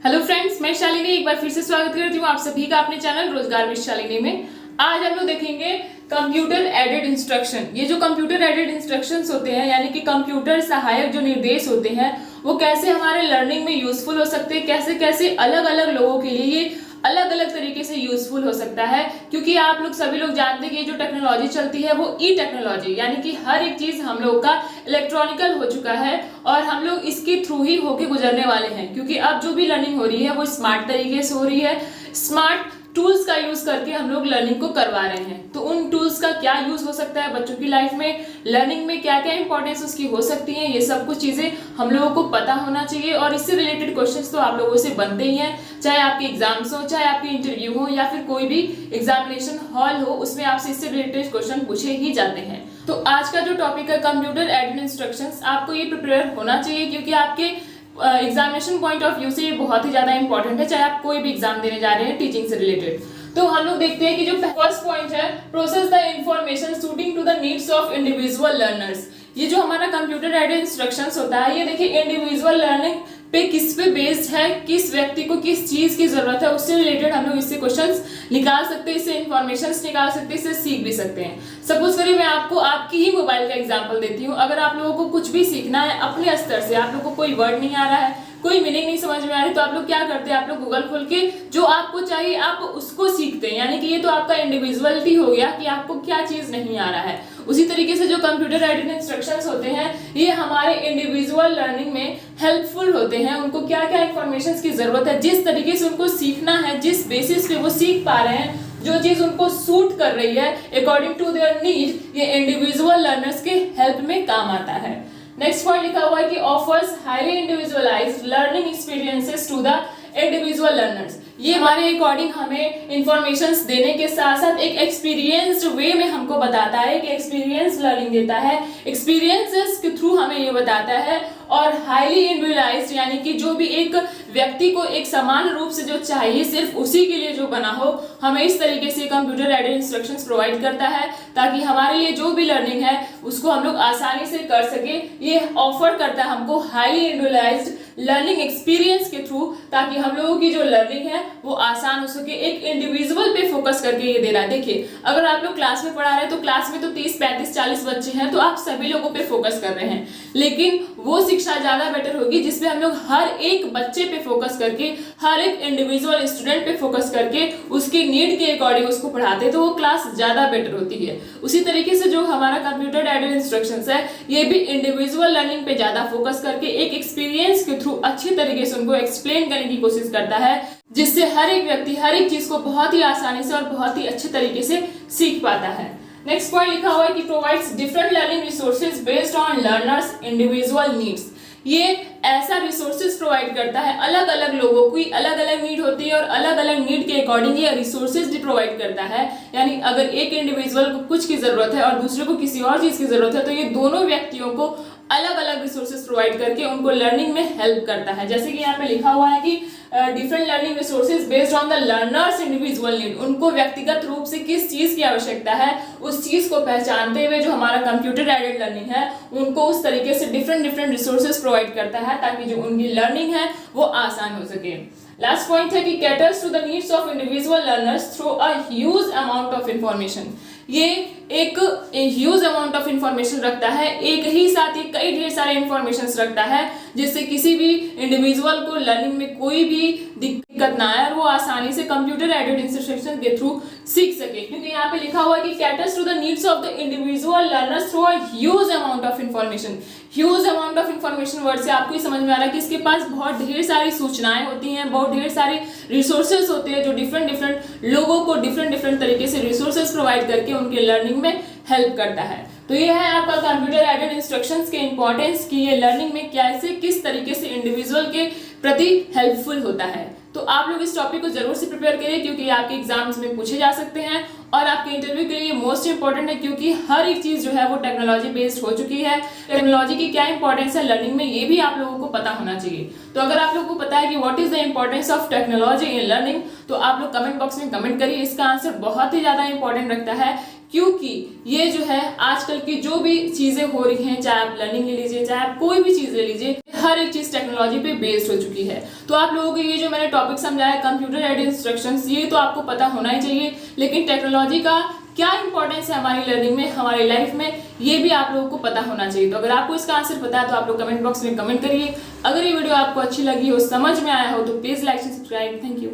Hello friends, मैं शालिनी एक बार फिर से स्वागत करती हूँ आप सभी का अपने चैनल रोजगार विद शालिनी में। आज हम लोग देखेंगे कंप्यूटर एडेड इंस्ट्रक्शन। ये जो कंप्यूटर एडेड इंस्ट्रक्शंस होते हैं यानी कि कंप्यूटर सहायक जो निर्देश होते हैं वो कैसे हमारे लर्निंग में यूजफुल हो सकते हैं, कैसे कैसे अलग अलग लोगों के लिए ये अलग अलग तरीके से यूजफुल हो सकता है। क्योंकि आप लोग सभी लोग जानते हैं कि जो टेक्नोलॉजी चलती है वो ई टेक्नोलॉजी यानी कि हर एक चीज हम लोग का इलेक्ट्रॉनिकल हो चुका है और हम लोग इसके थ्रू ही होके गुजरने वाले हैं। क्योंकि अब जो भी लर्निंग हो रही है वो स्मार्ट तरीके से हो रही है, स्मार्ट टूल्स का यूज करके हम लोग लर्निंग को करवा रहे हैं। तो उन टूल्स का क्या यूज हो सकता है बच्चों की लाइफ में, लर्निंग में क्या क्या इंपॉर्टेंस उसकी हो सकती है, ये सब कुछ चीजें हम लोगों को पता होना चाहिए। और इससे रिलेटेड क्वेश्चंस तो आप लोगों से बनते ही हैं, चाहे आपके एग्जाम्स हो, चाहे आपके इंटरव्यू हो या फिर कोई भी एग्जामिनेशन हॉल हो, उसमें आपसे इससे रिलेटेड क्वेश्चन पूछे ही जाते हैं। तो आज का जो टॉपिक है कंप्यूटर एडेड इंस्ट्रक्शंस, आपको ये प्रिपेयर होना चाहिए क्योंकि आपके एग्जामिनेशन पॉइंट ऑफ व्यू से ये बहुत ही ज्यादा इंपॉर्टेंट है, चाहे आप कोई भी एग्जाम देने जा रहे हैं टीचिंग से रिलेटेड। तो हम लोग देखते हैं कि जो फर्स्ट पॉइंट है, process the information suiting to the needs of individual learners. ये जो हमारा कंप्यूटर एडेड इंस्ट्रक्शंस होता है ये देखिए इंडिविजुअल लर्निंग पे किस पे बेस्ड है, किस व्यक्ति को किस चीज की जरूरत है उससे रिलेटेड हम लोग इससे क्वेश्चंस निकाल सकते हैं, इससे इंफॉर्मेशंस निकाल सकते हैं, इससे सीख भी सकते हैं। सपोज करिए मैं आपको आपकी ही मोबाइल का एग्जांपल देती हूँ। अगर आप लोगों को कुछ भी सीखना है अपने स्तर से, आप लोगों को कोई वर्ड नहीं आ रहा है, कोई मीनिंग नहीं समझ में आ रही, तो आप लोग क्या करते हैं, आप लोग गूगल खोल के जो आपको चाहिए आप उसको सीखते हैं। यानी कि ये तो आपका इंडिविजुअलिटी हो गया कि आपको क्या चीज नहीं आ रहा है। उसी तरीके से जो कंप्यूटर एडेड इंस्ट्रक्शंस होते हैं ये हमारे इंडिविजुअल लर्निंग में हेल्पफुल होते हैं। उनको क्या क्या इंफॉर्मेशन की जरूरत है, जिस तरीके से उनको सीखना है, जिस बेसिस पे वो सीख पा रहे हैं, जो चीज उनको सूट कर रही है अकॉर्डिंग टू देयर नीड, ये इंडिविजुअल लर्नर्स के हेल्प में काम आता है। नेक्स्ट पॉइंट लिखा हुआ है कि offers highly individualised learning experiences to the individual learners. ये हमारे अकॉर्डिंग हमें इंफॉर्मेशंस देने के साथ साथ एक एक्सपीरियंस्ड वे में हमको बताता है कि एक्सपीरियंस लर्निंग देता है, एक्सपीरियंसेस के थ्रू हमें ये बताता है। और हाईली इंडिविजुअलाइज्ड यानी कि जो भी एक व्यक्ति को एक समान रूप से जो चाहिए सिर्फ उसी के लिए जो बना हो, हमें इस तरीके से कंप्यूटर एडेड इंस्ट्रक्शंस प्रोवाइड करता है ताकि हमारे लिए जो भी लर्निंग है उसको हम लोग आसानी से कर सके। ये ऑफर करता है हमको हाईली इंडिविजुअलाइज्ड लर्निंग एक्सपीरियंस के थ्रू, ताकि हम लोगों की जो लर्निंग है वो आसान हो सके। एक इंडिविजुअल पे फोकस करके ये दे रहा है। देखिए अगर आप लोग क्लास में पढ़ा रहे हैं तो क्लास में तो 30, 35, 40 बच्चे हैं तो आप सभी लोगों पे फोकस कर रहे हैं, लेकिन वो शिक्षा ज्यादा बेटर होगी जिसमें हम लोग हर एक बच्चे पे फोकस करके, हर एक इंडिविजुअल स्टूडेंट पे फोकस करके उसके नीड के अकॉर्डिंग उसको पढ़ाते हैं, तो वो क्लास ज्यादा बेटर होती है। उसी तरीके से जो हमारा कंप्यूटर एडेड इंस्ट्रक्शंस है ये भी इंडिविजुअल लर्निंग पे ज्यादा फोकस करके एक एक्सपीरियंस के थ्रू अच्छी तरीके से उनको एक्सप्लेन करने की कोशिश करता है, जिससे हर एक व्यक्ति हर एक चीज को बहुत ही आसानी से और बहुत ही अच्छे तरीके से सीख पाता है। नेक्स्ट पॉइंट लिखा हुआ है कि provides different learning resources based on learners individual needs. ये ऐसा रिसोर्सेज प्रोवाइड करता है, अलग अलग लोगों की अलग अलग नीड होती है और अलग अलग नीड के अकॉर्डिंग ये रिसोर्सेज भी प्रोवाइड करता है। यानी अगर एक इंडिविजुअल को कुछ की जरूरत है और दूसरे को किसी और चीज की जरूरत है तो ये दोनों व्यक्तियों को अलग अलग रिसोर्सेज प्रोवाइड करके उनको लर्निंग में हेल्प करता है। जैसे कि यहाँ पे लिखा हुआ है कि different learning resources based on the learners individual need. उनको व्यक्तिगत रूप से किस चीज की आवश्यकता है उस चीज को पहचानते हुए जो हमारा कंप्यूटर एडेड लर्निंग है उनको उस तरीके से डिफरेंट डिफरेंट रिसोर्सेज प्रोवाइड करता है ताकि जो उनकी लर्निंग है वो आसान हो सके। लास्ट पॉइंट है कि caters to the needs of individual learners through a huge amount of information. ये एक ह्यूज अमाउंट ऑफ इंफॉर्मेशन रखता है, एक ही साथ ही कई ढेर सारे इंफॉर्मेशन रखता है, जिससे किसी भी इंडिविजुअल को लर्निंग में कोई भी दिक्कत ना आए और वो आसानी से कंप्यूटर एडेड इंस्ट्रक्शन के थ्रू सीख सके। क्योंकि यहाँ पे लिखा हुआ है कि caters to the needs of the individual learners through a huge amount of information. Huge amount of information word से आपको ही समझ में आ रहा है कि इसके पास बहुत ढेर सारी सूचनाएं होती हैं, बहुत ढेर सारे रिसोर्सेज होते हैं जो डिफरेंट डिफरेंट लोगों को डिफरेंट डिफरेंट तरीके से रिसोर्सेज प्रोवाइड करके उनके लर्निंग में हेल्प करता है। तो ये है आपका कंप्यूटर एडेड इंस्ट्रक्शंस के इंपॉर्टेंस की ये लर्निंग में कैसे किस तरीके से इंडिविजुअल के प्रति हेल्पफुल होता है। तो आप लोग इस टॉपिक को जरूर से प्रिपेयर करिए क्योंकि आपके एग्जाम्स में पूछे जा सकते हैं और आपके इंटरव्यू के लिए मोस्ट इंपॉर्टेंट है, क्योंकि हर एक चीज जो है वो टेक्नोलॉजी बेस्ड हो चुकी है। टेक्नोलॉजी की क्या इंपॉर्टेंस है लर्निंग में ये भी आप लोगों को पता होना चाहिए। तो अगर आप लोगों को पता है कि what is the importance of technology in learning तो आप लोग कमेंट बॉक्स में कमेंट करिए। इसका आंसर बहुत ही ज्यादा इंपॉर्टेंट रखता है क्योंकि ये जो है आजकल की जो भी चीजें हो रही हैं, चाहे आप लर्निंग ले लीजिए, चाहे आप कोई भी चीज ले लीजिए, हर एक चीज टेक्नोलॉजी पे बेस्ड हो चुकी है। तो आप लोगों को ये जो मैंने टॉपिक समझाया कंप्यूटर एडेड इंस्ट्रक्शंस, ये तो आपको पता होना ही चाहिए, लेकिन टेक्नोलॉजी का क्या इंपॉर्टेंस है हमारी लर्निंग में, हमारी लाइफ में, ये भी आप लोगों को पता होना चाहिए। तो अगर आपको इसका आंसर पता है तो आप लोग कमेंट बॉक्स में कमेंट करिए। अगर ये वीडियो आपको अच्छी लगी हो, समझ में आया हो, तो please like and subscribe. Thank you.